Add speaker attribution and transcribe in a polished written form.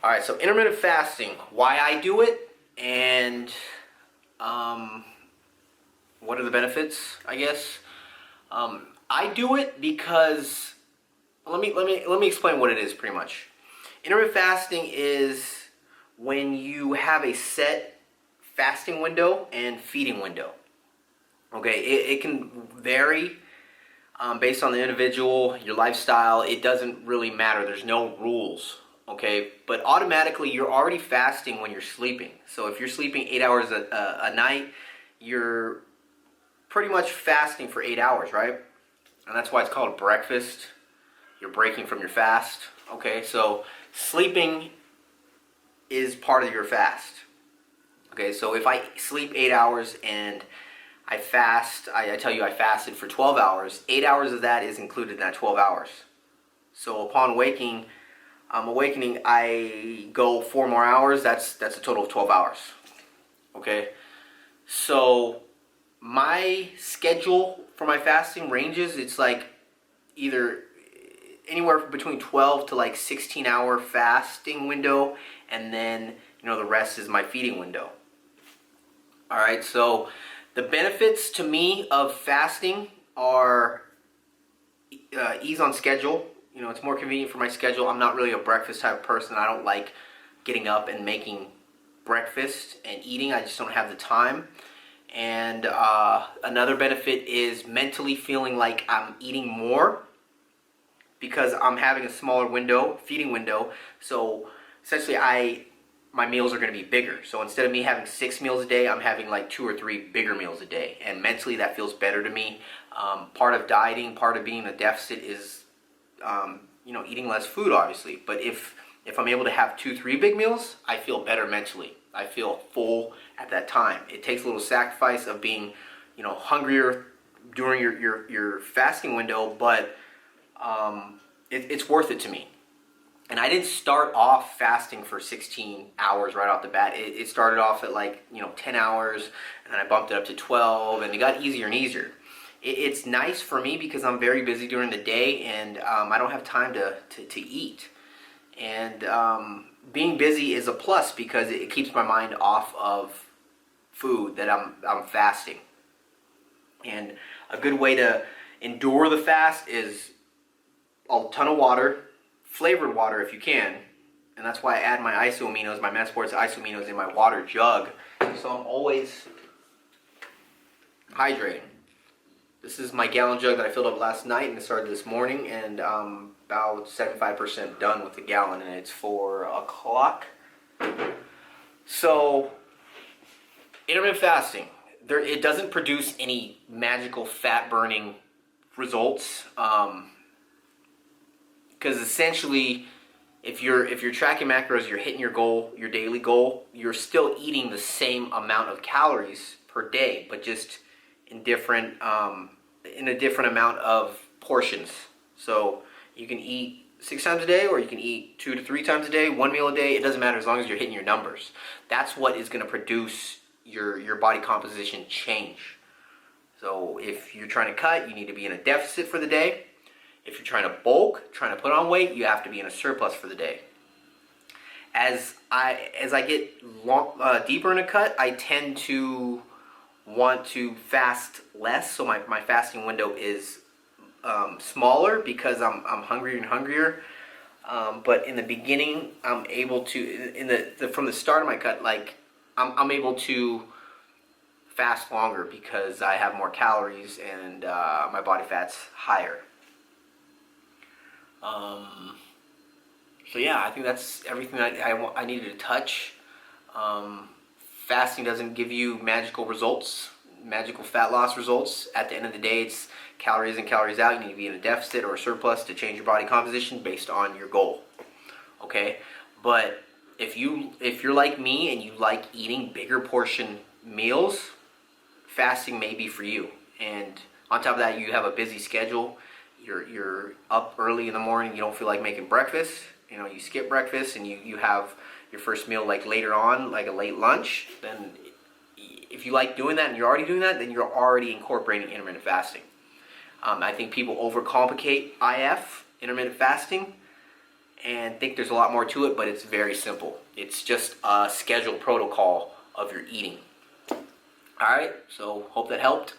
Speaker 1: All right, so intermittent fasting, why I do it, and what are the benefits, I guess. I do it because let me explain what it is pretty much. Intermittent fasting is when you have a set fasting window and feeding window. Okay, it can vary based on the individual, your lifestyle. It doesn't really matter. There's no rules. Okay, but automatically you're already fasting when you're sleeping. So if you're sleeping 8 hours a night, you're pretty much fasting for 8 hours, right? And that's why it's called breakfast. You're breaking from your fast. Okay, so sleeping is part of your fast. Okay, so if I sleep 8 hours and I fast, I tell you I fasted for 12 hours, 8 hours of that is included in that 12 hours. So upon awakening, I go 4 more hours. That's a total of 12 hours. Okay, so my schedule for my fasting ranges. It's like either anywhere between 12 to like 16-hour fasting window, and then the rest is my feeding window. All right, so the benefits to me of fasting are ease on schedule. It's more convenient for my schedule. I'm not really a breakfast type of person. I don't like getting up and making breakfast and eating. I just don't have the time. And another benefit is mentally feeling like I'm eating more because I'm having a smaller window, feeding window. So essentially my meals are going to be bigger. So instead of me having 6 meals a day, I'm having like 2 or 3 bigger meals a day. And mentally that feels better to me. Part of dieting, part of being in a deficit is eating less food, obviously. But if I'm able to have 2-3 big meals, I feel better mentally. I feel full at that time. It takes a little sacrifice of being, hungrier during your fasting window, but it's worth it to me. And I didn't start off fasting for 16 hours right off the bat. It started off at 10 hours, and then I bumped it up to 12, and it got easier and easier. It's nice for me because I'm very busy during the day, and I don't have time to eat. And being busy is a plus because it keeps my mind off of food that I'm fasting. And a good way to endure the fast is a ton of water, flavored water if you can. And that's why I add my isoaminos, my Masports isoaminos in my water jug. So I'm always hydrating. This is my gallon jug that I filled up last night and it started this morning, and I'm about 75% done with the gallon, and it's 4 o'clock. So, intermittent fasting, it doesn't produce any magical fat burning results, because essentially, if you're tracking macros, you're hitting your goal, your daily goal, you're still eating the same amount of calories per day, but just in a different amount of portions. So you can eat 6 times a day, or you can eat 2 to 3 times a day, 1 meal a day. It doesn't matter as long as you're hitting your numbers. That's what is going to produce your body composition change. So if you're trying to cut, you need to be in a deficit for the day. If you're trying to bulk, trying to put on weight, you have to be in a surplus for the day. As I get deeper in a cut, I tend to want to fast less, so my fasting window is smaller because I'm hungrier and hungrier. But in the beginning, I'm able to from the start of my cut, I'm able to fast longer because I have more calories and my body fat's higher. So yeah, I think that's everything I needed to touch. Fasting doesn't give you magical results, magical fat loss results. At the end of the day, it's calories in, calories out. You need to be in a deficit or a surplus to change your body composition based on your goal. Okay? But if you're like me and you like eating bigger portion meals, fasting may be for you. And on top of that, you have a busy schedule. You're up early in the morning, you don't feel like making breakfast. You skip breakfast and you have your first meal later on, like a late lunch. Then if you like doing that and you're already doing that, then you're already incorporating intermittent fasting. I think people overcomplicate intermittent fasting. and think there's a lot more to it, but it's very simple. It's just a scheduled protocol of your eating. Alright, so hope that helped.